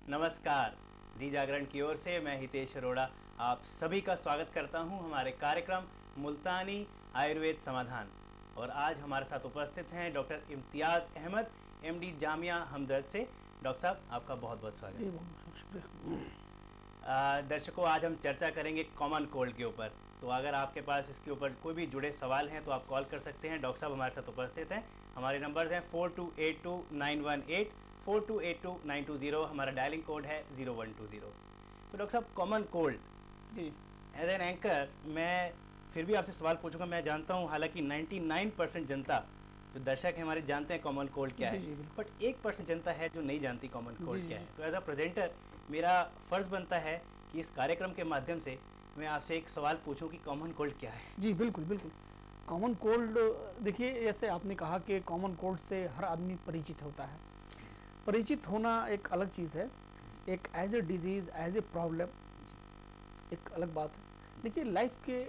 नमस्कार। जी जागरण की ओर से मैं हितेश अरोड़ा आप सभी का स्वागत करता हूं हमारे कार्यक्रम मुल्तानी आयुर्वेद समाधान। और आज हमारे साथ उपस्थित हैं डॉक्टर इम्तियाज़ अहमद, एमडी जामिया हमदर्द से। डॉक्टर साहब, आपका बहुत बहुत स्वागत है। बहुत शुक्रिया। दर्शकों, आज हम चर्चा करेंगे कॉमन कोल्ड के ऊपर। तो अगर आपके पास इसके ऊपर कोई भी जुड़े सवाल हैं तो आप कॉल कर सकते हैं। डॉक्टर साहब हमारे साथ उपस्थित हैं। हमारे नंबर्स हैं 4282-918, 4282-920। हमारा डायलिंग कोड है 0120। तो डॉक्टर साहब, कॉमन कोल्ड, जी एज एन एंकर मैं फिर भी आपसे सवाल पूछूंगा। मैं जानता हूं हालांकि 99% जनता जो दर्शक हैं हमारे जानते हैं कॉमन कोल्ड क्या है, बट 1% जनता है जो नहीं जानती कॉमन कोल्ड क्या है। तो एज अ प्रेजेंटर मेरा फ़र्ज़ बनता है कि इस कार्यक्रम के माध्यम से मैं आपसे एक सवाल पूछूं कि कॉमन कोल्ड क्या है। जी बिल्कुल बिल्कुल। कॉमन कोल्ड, देखिए जैसे आपने कहा कि कॉमन कोल्ड से हर आदमी परिचित होता है। परिचित होना एक अलग चीज़ है, एक as a disease, as a problem एक अलग बात है। देखिए लाइफ के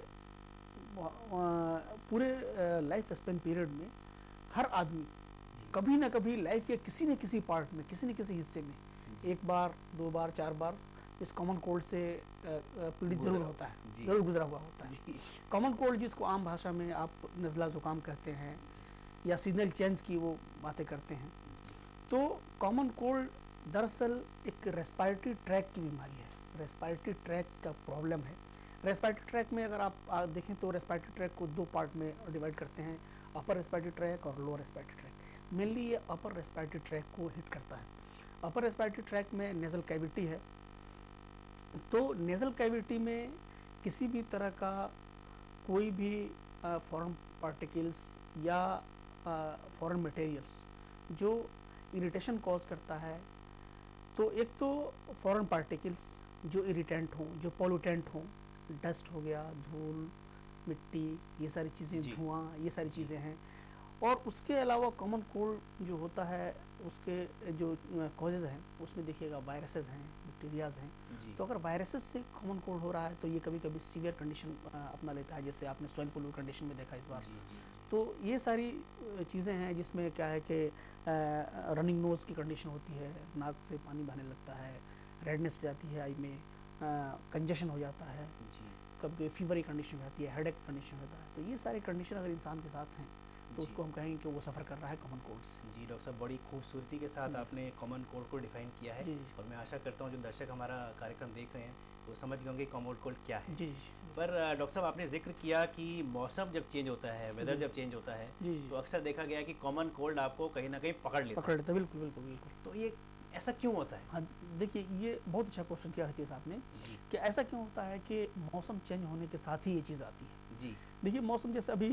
पूरे लाइफ स्पेन पीरियड में हर आदमी कभी ना कभी लाइफ के किसी न किसी पार्ट में, किसी न किसी हिस्से में एक बार, दो बार, चार बार इस कॉमन कोल्ड से पीड़ित जरूर होता है, जरूर गुजरा हुआ होता है। कॉमन कोल्ड जिसको आम भाषा में आप नज़ला ज़ुकाम कहते हैं या सीजनल चेंज की वो बातें करते हैं। तो कॉमन कोल्ड दरअसल एक रेस्पिरेटरी ट्रैक की बीमारी है, रेस्पिरेटरी ट्रैक का प्रॉब्लम है। रेस्पिरेटरी ट्रैक में अगर आप देखें तो रेस्पिरेटरी ट्रैक को दो पार्ट में डिवाइड करते हैं, अपर रेस्पिरेटरी ट्रैक और लोअर रेस्पिरेटरी ट्रैक। मेनली ये अपर रेस्पिरेटरी ट्रैक को हिट करता है। अपर रेस्पिरेटरी ट्रैक में नेज़ल कैविटी है, तो नेज़ल कैविटी में किसी भी तरह का कोई भी फॉरेन पार्टिकल्स या फॉरेन मटेरियल्स जो इरिटेशन कॉज करता है, तो एक तो फॉरेन पार्टिकल्स जो इरिटेंट हों, जो पॉल्यूटेंट हों, डस्ट हो गया, धूल, मिट्टी, ये सारी चीज़ें, धुआं, ये सारी चीज़ें हैं। और उसके अलावा कॉमन कोल्ड जो होता है उसके जो कॉजेज़ हैं उसमें देखिएगा वायरसेस हैं, बैक्टीरियाज़ हैं। तो अगर वायरसेस से कॉमन कोल्ड हो रहा है तो ये कभी कभी सीवियर कंडीशन अपना लेता है, जैसे आपने स्वाइन फ्लू कंडीशन में देखा इस बार। तो ये सारी चीज़ें हैं जिसमें क्या है कि रनिंग नोज़ की कंडीशन होती है, नाक से पानी बहने लगता है, रेडनेस हो जाती है आई में, कंजेशन हो जाता है, कभी फीवर की कंडीशन हो जाती है, हेडेक कंडीशन होता है। तो ये सारे कंडीशन अगर इंसान के साथ हैं तो उसको हम कहेंगे कि वो सफ़र कर रहा है कॉमन कोल्ड से। जी डॉक्टर साहब, बड़ी खूबसूरती के साथ आपने कॉमन कोल्ड को डिफाइन किया है। और मैं आशा करता हूँ जो दर्शक हमारा कार्यक्रम देख रहे हैं वो समझ गए होंगे कॉमन कोल्ड क्या है। जी। पर डॉक्टर साहब, आपने जिक्र किया कि मौसम जब चेंज होता है, वेदर जब चेंज होता है, तो अक्सर देखा गया कि कॉमन कोल्ड आपको कहीं ना कहीं पकड़ लेता है। बिल्कुल बिल्कुल बिल्कुल। तो ये ऐसा क्यों होता है? हाँ, देखिए ये बहुत अच्छा क्वेश्चन किया है साहब ने कि ऐसा क्यों होता है कि मौसम चेंज होने के साथ ही ये चीज़ आती है। जी देखिए, मौसम जैसे अभी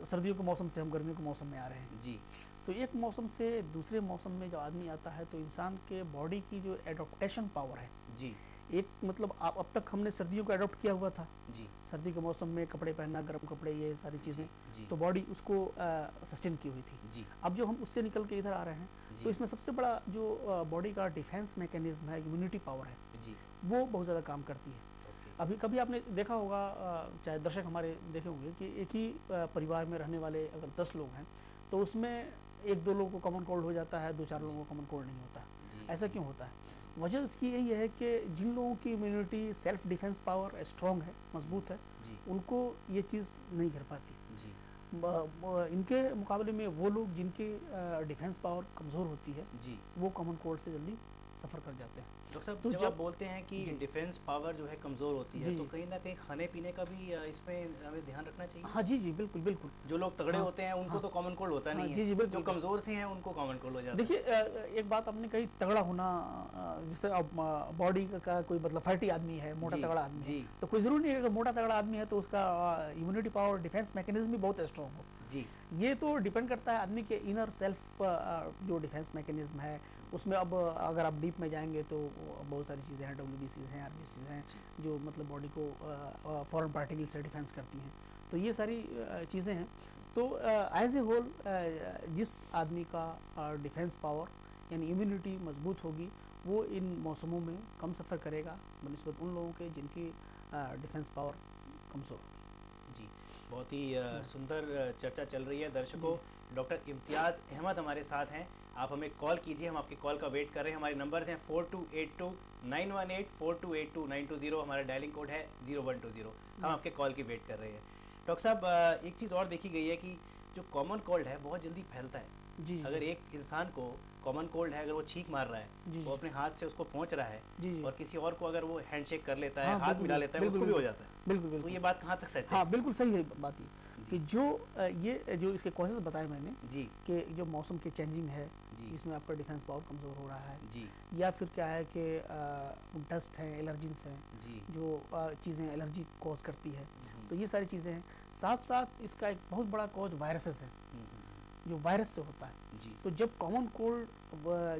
सर्दियों के मौसम से हम गर्मियों के मौसम में आ रहे हैं। जी तो एक मौसम से दूसरे मौसम में जब आदमी आता है तो इंसान के बॉडी की जो एडॉप्टेशन पावर है, जी एक मतलब आप अब तक हमने सर्दियों को अडॉप्ट किया हुआ था। जी सर्दी के मौसम में कपड़े पहनना, गर्म कपड़े, ये सारी चीज़ें, तो बॉडी उसको सस्टेन की हुई थी। जी अब जो हम उससे निकल के इधर आ रहे हैं तो इसमें सबसे बड़ा जो बॉडी का डिफेंस मैकेनिज्म है, इम्यूनिटी पावर है, जी वो बहुत ज़्यादा काम करती है। अभी कभी आपने देखा होगा, चाहे दर्शक हमारे देखे होंगे कि एक ही परिवार में रहने वाले अगर 10 लोग हैं तो उसमें एक दो लोगों को कॉमन कोल्ड हो जाता है, दो चार लोगों को कॉमन कोल्ड नहीं होता। ऐसा क्यों होता है? वजह इसकी यही है कि जिन लोगों की immunity, self defence power strong है, मजबूत है, उनको ये चीज़ नहीं कर पाती। जी इनके मुकाबले में वो लोग जिनकी डिफेंस पावर कमज़ोर होती है, जी वो कॉमन कोल्ड से जल्दी सफ़र कर जाते हैं। डॉक्टर साहब, तो जब आप बोलते हैं कि डिफेंस पावर जो है कमज़ोर होती है, तो कहीं ना कहीं खाने पीने का भी इसमें हमें ध्यान रखना चाहिए। हाँ जी बिल्कुल बिल्कुल। जो लोग तगड़े होते हैं उनको तो कॉमन कोल्ड होता नहीं है। जी बिल्कुल। जो कमज़ोर से हैं उनको कॉमन कोल्ड हो जाता है। देखिए एक बात आपने कही, तगड़ा होना, जिससे अब बॉडी का कोई मतलब फैटी आदमी है, मोटा तगड़ा आदमी है, तो कोई ज़रूरी नहीं है कि मोटा तगड़ा आदमी है तो उसका इम्यूनिटी पावर, डिफेंस मैकेनिज्म भी बहुत स्ट्रॉन्ग हो। जी ये तो डिपेंड करता है आदमी के इनर सेल्फ जो डिफेंस मैकेनिज्म है उसमें। अब अगर आप डीप में जाएंगे तो बहुत सारी चीज़ें हैं, WBCs हैं, RBCs हैं, जो मतलब बॉडी को फॉरेन पार्टिकल से डिफेंस करती हैं। तो ये सारी चीज़ें हैं। तो एज ए होल जिस आदमी का डिफेंस पावर यानी इम्यूनिटी मजबूत होगी वो इन मौसमों में कम सफ़र करेगा बनस्बत उन लोगों के जिनकी डिफेंस पावर कमज़ोर होगी। जी, बहुत ही सुंदर चर्चा चल रही है दर्शकों। डॉक्टर इम्तियाज़ अहमद हमारे साथ हैं। आप हमें कॉल कीजिए, हम आपकी कॉल का वेट कर रहे हैं। हमारे नंबर्स हैं 4282-918, 4282-920, हमारा डायलिंग कोड है 0120। हम आपके कॉल की वेट कर रहे हैं। डॉक्टर साहब, एक चीज़ और देखी गई है कि जो कॉमन कोल्ड है बहुत जल्दी फैलता है। जी, अगर एक इंसान को कॉमन कोल्ड है, अगर वो छींक मार रहा है, जी, वो अपने हाथ से उसको पहुंच रहा है, जी, और किसी और को अगर वो हैंडशेक कर लेता है, हाँ, हाथ मिला लेता है, उसको भी हो जाता है। बिल्कुल तो बिल्कुल, ये बात कहाँ तक सच है? हाँ बिल्कुल सही है बात ये कि जो ये जो इसके कॉजेज बताए मैंने जी कि जो मौसम की चेंजिंग है जी जिसमें आपका डिफेंस पावर कमज़ोर हो रहा है, जी या फिर क्या है कि डस्ट हैं, एलर्जीज हैं, जी जो चीज़ें एलर्जी कॉज करती है, हम्म, तो ये सारी चीज़ें हैं। साथ साथ इसका एक बहुत बड़ा कॉज वायरसेस है, जो वायरस से होता है। जी तो जब कॉमन कोल्ड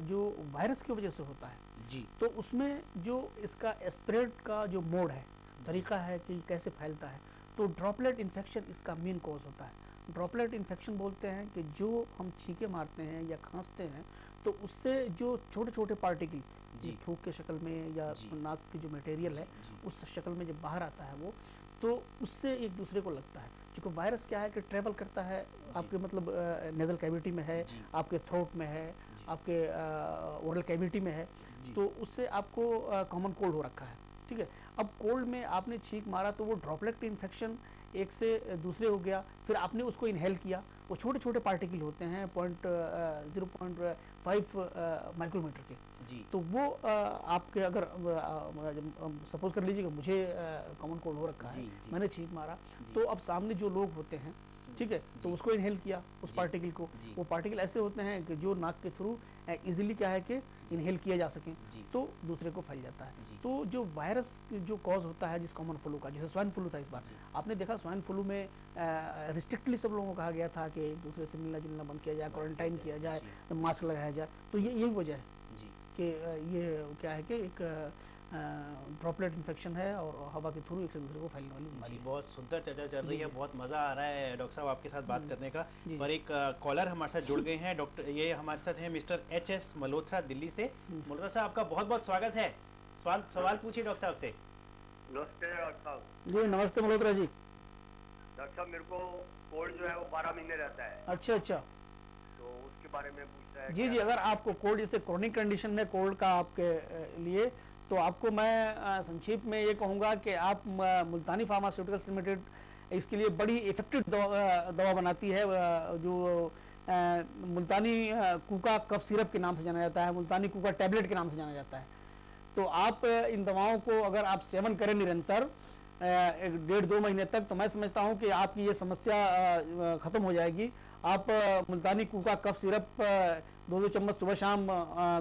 जो वायरस की वजह से होता है, जी तो उसमें जो इसका स्प्रेड का जो मोड है, तरीका है कि कैसे फैलता है, तो ड्रॉपलेट इन्फेक्शन इसका मेन कॉज होता है। ड्रॉपलेट इन्फेक्शन बोलते हैं कि जो हम छींके मारते हैं या खांसते हैं, तो उससे जो छोटे छोटे पार्टिकल जी थूक के शक्ल में या जी नाक की जो मटेरियल है जी उस शक्ल में जब बाहर आता है वो, तो उससे एक दूसरे को लगता है। क्योंकि वायरस क्या है कि ट्रेवल करता है आपके मतलब नेजल कैविटी में है, जी आपके थ्रोट में है, जी आपके ओरल कैविटी में है, जी तो उससे आपको कॉमन कोल्ड हो रखा है। ठीक है, अब कोल्ड में आपने छींक मारा तो वो ड्रॉपलेट इन्फेक्शन एक से दूसरे हो गया, फिर आपने उसको इनहेल किया, वो छोटे छोटे पार्टिकल होते हैं 0.5 माइक्रोमीटर के। जी तो वो आपके अगर सपोज कर लीजिए कि मुझे कॉमन कोल्ड हो रखा है, जी जी मैंने छींक मारा, जी तो अब सामने जो लोग होते हैं, ठीक है, तो जी उसको इनहेल किया उस जी पार्टिकल को। जी वो पार्टिकल ऐसे होते हैं कि जो नाक के थ्रू इजीली क्या है कि इनहेल किया जा सकें, जी तो दूसरे को फैल जाता है। जी तो जो वायरस जो कॉज होता है जिस कॉमन फ्लू का, जैसे स्वाइन फ्लू था इस बार, जी आपने देखा स्वाइन फ्लू में रिस्ट्रिक्टली सब लोगों को कहा गया था कि एक दूसरे से मिलना जुलना बंद किया जाए, क्वारंटाइन किया जाए, जी मास्क लगाया जाए। तो ये यही वजह है जी कि ये क्या है कि एक ड्रॉपलेट इन्फेक्शन है और हवा के थ्रू एक से दूसरे को फैलने वाली बीमारी जी है। बहुत सुंदर चर्चा चल रही जी, है, जी। बहुत मज़ा आ रहा है डॉक्टर साहब आपके साथ बात करने का। जी। और एक कॉलर हमारे साथ जुड़ गए हैं, डॉक्टर ये हमारे साथ हैं मिस्टर HS मल्होत्रा दिल्ली से। मल्होत्रा साहब, आपका बहुत बहुत स्वागत है। सवाल पूछिए डॉक्टर साहब से। नमस्ते डॉक्टर साहब। जी नमस्ते मल्होत्रा जी। डॉक्टर साहब, मेरे को कोल्ड जो है वो 12 महीने रहता है, अच्छा अच्छा, तो उसके बारे में पूछना है। जी जी, अगर आपको कोल्ड जैसे क्रोनिक कंडीशन है कोल्ड का आपके लिए, तो आपको मैं संक्षेप में ये कहूँगा कि आप मुल्तानी फार्मास्यूटिकल्स लिमिटेड इसके लिए बड़ी इफेक्टिव दवा बनाती है, जो मुल्तानी कूका कफ सिरप के नाम से जाना जाता है, मुल्तानी कूका टैबलेट के नाम से जाना जाता है। तो आप इन दवाओं को अगर आप सेवन करें निरंतर 1.5-2 महीने तक, तो मैं समझता हूं कि आपकी ये समस्या ख़त्म हो जाएगी। आप मुल्तानी कूका कफ सिरप 2-2 चम्मच सुबह शाम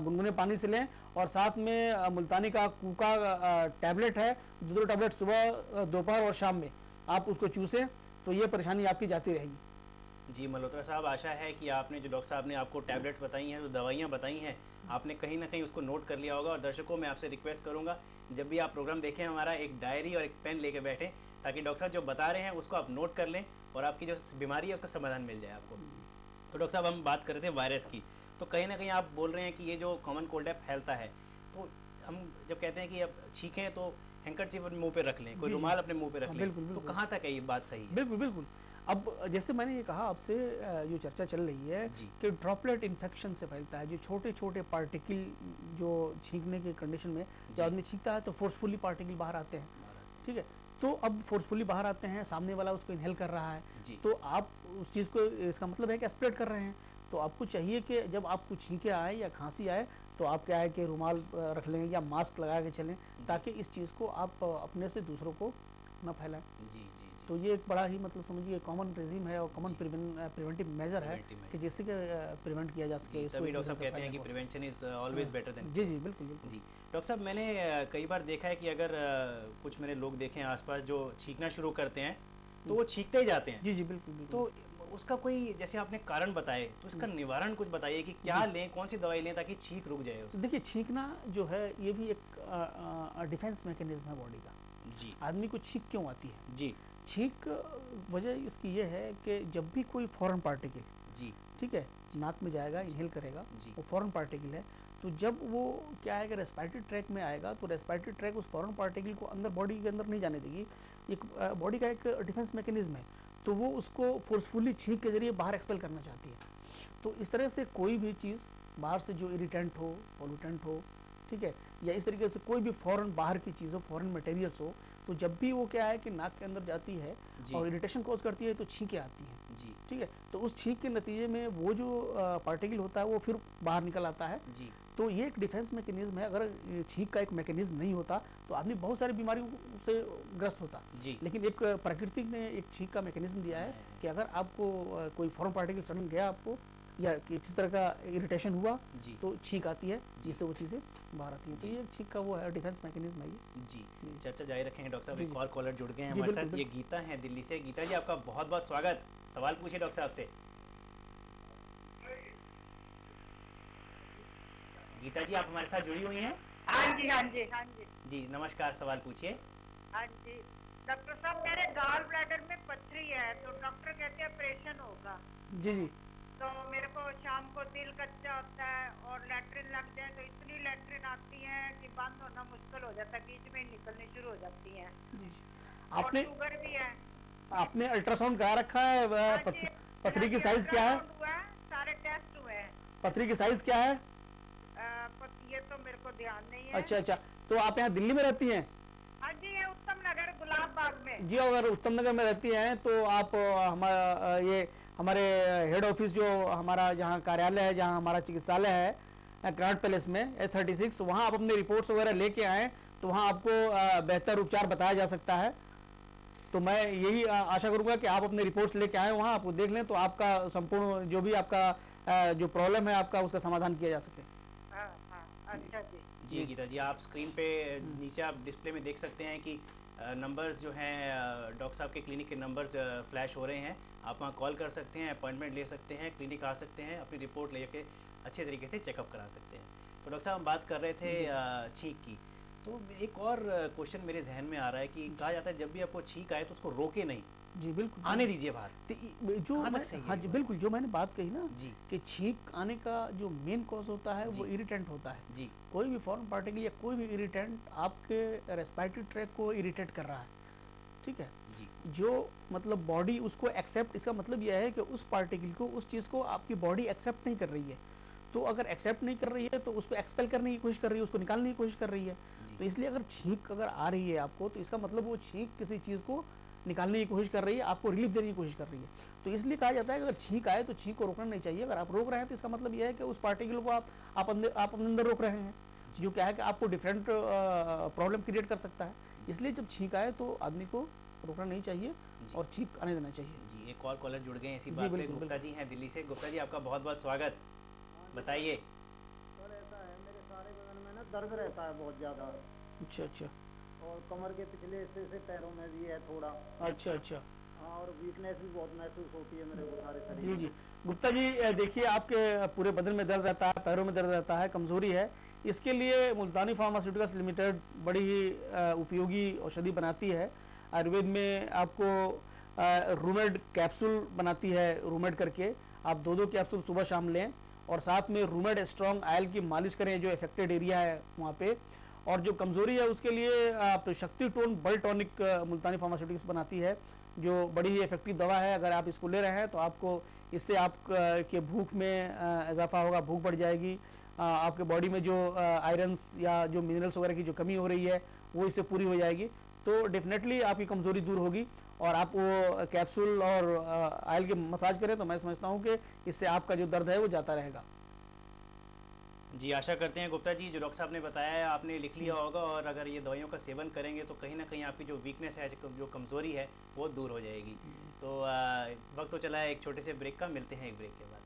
गुनगुने पानी से लें, और साथ में मुल्तानी का कूका टैबलेट है, 2 टैबलेट सुबह दोपहर और शाम में आप उसको चूसें, तो ये परेशानी आपकी जाती रहेगी। जी मल्होत्रा साहब, आशा है कि आपने जो डॉक्टर साहब ने आपको टैबलेट्स बताई हैं, जो दवाइयाँ बताई हैं, आपने कहीं ना कहीं उसको नोट कर लिया होगा। और दर्शकों, मैं आपसे रिक्वेस्ट करूंगा, जब भी आप प्रोग्राम देखें हमारा, एक डायरी और एक पेन लेके बैठें, ताकि डॉक्टर साहब जो बता रहे हैं उसको आप नोट कर लें और आपकी जो बीमारी है उसका समाधान मिल जाए आपको। तो डॉक्टर साहब, हम बात कर रहे थे वायरस की, तो कहीं ना कहीं आप बोल रहे हैं कि ये जो कॉमन कोल्ड है फैलता है, तो हम जब कहते हैं कि अब छींकें तो हैंकरचीफ अपने मुंह पे रख लें, कोई जी, रुमाल अपने मुंह पे रख हाँ, लें, बिल्कुल, तो बिल्कुल। कहाँ तक है ये बात सही है? बिल्कुल बिल्कुल। अब जैसे मैंने ये कहा आपसे, जो चर्चा चल रही है जी कि ड्रॉपलेट इन्फेक्शन से फैलता है, जो छोटे छोटे पार्टिकल जो छींकने के कंडीशन में जी। जब आदमी छींकता है तो फोर्सफुली पार्टिकल बाहर आते हैं, ठीक है। तो अब फोर्सफुली बाहर आते हैं, सामने वाला उसको इनहेल कर रहा है, जी तो आप उस चीज़ को, इसका मतलब है कि स्प्रेड कर रहे हैं। तो आपको चाहिए कि जब आपको छींके आए या खांसी आए, तो आप क्या है कि रुमाल रख लें या मास्क लगा के चलें, ताकि इस चीज़ को आप अपने से दूसरों को न फैलाएं। जी जी तो ये एक बड़ा ही मतलब समझिए कॉमन रेजिम है और कॉमन जी। प्रिवेंटिव मेजर है Preventive measure। कि जिससे कि प्रिवेंट किया जा सके इसको तभी एक डॉक्टर साहब दूसरे कहते हैं कि को फैलने prevention is always better than. को। जी जी बिल्कुल बिल्कुल। जी डॉक्टर साहब, मैंने कई बार देखा है कि अगर कुछ मेरे लोग देखे हैं आसपास जो छींकना शुरू करते हैं, तो वो छींकते ही जाते हैं। जी जी बिल्कुल बिल्कुल। तो उसका कोई, जैसे आपने कारण बताए, तो इसका निवारण कुछ बताइए कि क्या लें, कौन सी दवाई लें ताकि छींक रुक जाए तो उसकी? देखिए, छींकना जो है ये भी एक डिफेंस मैकेनिज्म है बॉडी का। जी आदमी को छींक क्यों आती है? जी छींक वजह इसकी ये है कि जब भी कोई फॉरेन पार्टिकल, जी ठीक है, नाक में जाएगा, इनहेल करेगा, जी वो फॉरेन पार्टिकल है, तो जब वो क्या है कि रेस्पिरेटरी ट्रैक में आएगा तो रेस्पिरेटरी ट्रैक उस फॉरेन पार्टिकल को अंदर बॉडी के अंदर नहीं जाने देगी। एक बॉडी का एक डिफेंस मैकेनिज्म है, तो वो उसको फोर्सफुली छींक के जरिए बाहर एक्सपेल करना चाहती है। तो इस तरह से कोई भी चीज़ बाहर से जो इरिटेंट हो, पोल्यूटेंट हो, ठीक है, या इस तरीके से कोई भी फॉरेन बाहर की चीज़ हो, फॉरेन मटेरियल्स हो, तो जब भी वो क्या है कि नाक के अंदर जाती है और इरिटेशन कॉज करती है तो छींकें आती हैं जी। ठीक है। तो उस छींक के नतीजे में वो जो पार्टिकल होता है वो फिर बाहर निकल आता है जी। तो ये एक डिफेंस मैकेनिज्म है। अगर छींक का एक मैकेनिज्म नहीं होता तो आदमी बहुत सारी बीमारियों से ग्रस्त होता जी। लेकिन एक प्रकृति ने एक छींक का मैकेनिज्म दिया है कि अगर आपको कोई फॉरेन पार्टिकल सडन गया आपको या किसी तरह का इरिटेशन हुआ जी। तो छींक आती है जिससे वो चीज़ें बाहर आती हैं। तो ये छींक का वो है डिफेंस मैकेनिज्म है ये। जी। चर्चा जारी रखेंगे डॉक्टर साहब। जी, एक जी। और कॉलर जुड़ गए हैं जी, हमारे बिल्कुल, साथ। ये गीता हैं दिल्ली से। गीता जी आपका बहुत बहुत स्वागत। सवाल पूछिए डॉक्टर साहब से। गीता जी आप हमारे साथ जुड़ी हुई हैं? हाँ जी हाँ जी हाँ जी जी नमस्कार, सवाल पूछिए। हाँ जी। डॉक्टर साहब मेरे गॉल ब्लैडर में पथरी है तो डॉक्टर कहते हैं ऑपरेशन होगा। जी जी। तो मेरे को शाम को दिल कच्चा होता है और लैट्रिन लग जाए तो इतनी लैट्रिन आती है कि बंद होना मुश्किल हो जाता है, बीच में निकलनी शुरू हो जाती है। और आपने शुगर भी है। आपने अल्ट्रासाउंड करा रखा है? हाँ जी, पथरी की साइज क्या है? अल्ट्रासाउंड हुआ है, सारे टेस्ट हुए हैं। पथरी की साइज क्या है? ये तो मेरे को ध्यान नहीं है। अच्छा अच्छा। तो आप यहाँ दिल्ली में रहती हैं? हाँ जी, ये उत्तम नगर गुलाब बाग में। जी, अगर उत्तम नगर में रहती हैं तो आप हमारा ये हमारे हेड ऑफिस जो हमारा जहाँ कार्यालय है, जहाँ हमारा चिकित्सालय है क्राउड पैलेस में S36, वहाँ आप अपने रिपोर्ट्स वगैरह लेके आएँ तो वहाँ आपको बेहतर उपचार बताया जा सकता है। तो मैं यही आशा करूँगा कि आप अपने रिपोर्ट्स लेके आएँ, वहाँ आप देख लें तो आपका संपूर्ण जो भी आपका जो प्रॉब्लम है आपका उसका समाधान किया जा सके। हाँ हाँ, अच्छा जी। जी गीता जी, आप स्क्रीन पे नीचे आप डिस्प्ले में देख सकते हैं कि नंबर्स जो हैं डॉक्टर साहब के क्लिनिक के नंबर्स फ्लैश हो रहे हैं। आप वहाँ कॉल कर सकते हैं, अपॉइंटमेंट ले सकते हैं, क्लिनिक आ सकते हैं, अपनी रिपोर्ट लेके अच्छे तरीके से चेकअप करा सकते हैं। तो डॉक्टर साहब हम बात कर रहे थे छींक की, तो एक और क्वेश्चन मेरे जहन में आ रहा है कि कहा जाता है जब भी आपको छींक आए तो उसको रोके नहीं, जी बिल्कुल, आने दीजिए बाहर। जो कहाँ तक सही है हाँ ये जी बात? बिल्कुल, जो मैंने बात कही ना जी कि छींक आने का जो मेन कॉज होता है वो जी। इरिटेंट होता है। जी कोई भी फॉरेन पार्टिकल या कोई भी इरिटेंट आपके रेस्पिरेटरी ट्रैक को इरिटेट कर रहा है, ठीक है। जी जो मतलब बॉडी उसको एक्सेप्ट, इसका मतलब यह है कि उस पार्टिकल को, उस चीज़ को आपकी बॉडी एक्सेप्ट नहीं कर रही है। तो अगर एक्सेप्ट नहीं कर रही है तो उसको एक्सपेल करने की कोशिश कर रही है, उसको निकालने की कोशिश कर रही है। जी। तो इसलिए अगर छींक अगर आ रही है आपको तो इसका मतलब वो छींक किसी चीज़ को निकालने की कोशिश कर रही है, आपको रिलीफ देने की कोशिश कर रही है। तो इसलिए कहा जाता है कि अगर छींक आए तो छींक को रोकना नहीं चाहिए। अगर आप रोक रहे हैं तो इसका मतलब यह है कि उस पार्टिकल को आप अपने अंदर रोक रहे हैं, जो क्या है कि आपको डिफरेंट प्रॉब्लम क्रिएट कर सकता है। इसलिए जब छींक आए तो आदमी को रोकना नहीं चाहिए और छींक आने देना चाहिए। जी, एक और कॉलर जुड़ गए हैं इसी जी, बात पे। बिल्कुल, गुप्ता जी हैं दिल्ली से। गुप्ता जी आपका बहुत बहुत स्वागत। बताइए। सर ऐसा है, मेरे सारे बदन में ना दर्द रहता है बहुत ज़्यादा, अच्छा अच्छा और कमर के पिछले हिस्से से पैरों में भी है थोड़ा। अच्छा अच्छा। हाँ, और वीकनेस भी बहुत महसूस होती है मेरे को सारे शरीर जी में। जी गुप्ता जी, देखिए आपके पूरे बदन में दर्द रहता है, पैरों में दर्द रहता है, कमजोरी है। इसके लिए मुल्तानी फार्मास्यूटिकल्स लिमिटेड बड़ी ही उपयोगी औषधि बनाती है। आयुर्वेद में आपको रूमेड कैप्सूल बनाती है, रूमेड करके आप 2-2 कैप्सूल सुबह शाम लें और साथ में रूमेड स्ट्रॉन्ग ऑयल की मालिश करें जो अफेक्टेड एरिया है वहाँ पे। और जो कमज़ोरी है उसके लिए आप शक्ति टोन बल टॉनिक मुल्तानी फार्मास्यूटिक्स बनाती है, जो बड़ी ही इफेक्टिव दवा है। अगर आप इसको ले रहे हैं तो आपको इससे आप के भूख में इजाफा होगा, भूख बढ़ जाएगी। आपके बॉडी में जो आयरन्स या जो मिनरल्स वगैरह की जो कमी हो रही है वो इससे पूरी हो जाएगी। तो डेफिनेटली आपकी कमज़ोरी दूर होगी। और आप वो कैप्सूल और ऑयल के मसाज करें तो मैं समझता हूँ कि इससे आपका जो दर्द है वो जाता रहेगा। जी, आशा करते हैं गुप्ता जी जो डॉक्टर साहब ने बताया है आपने लिख लिया होगा, और अगर ये दवाइयों का सेवन करेंगे तो कहीं ना कहीं आपकी जो वीकनेस है, जो कमज़ोरी है वो दूर हो जाएगी। तो वक्त तो चला है एक छोटे से ब्रेक का, मिलते हैं एक ब्रेक के बाद।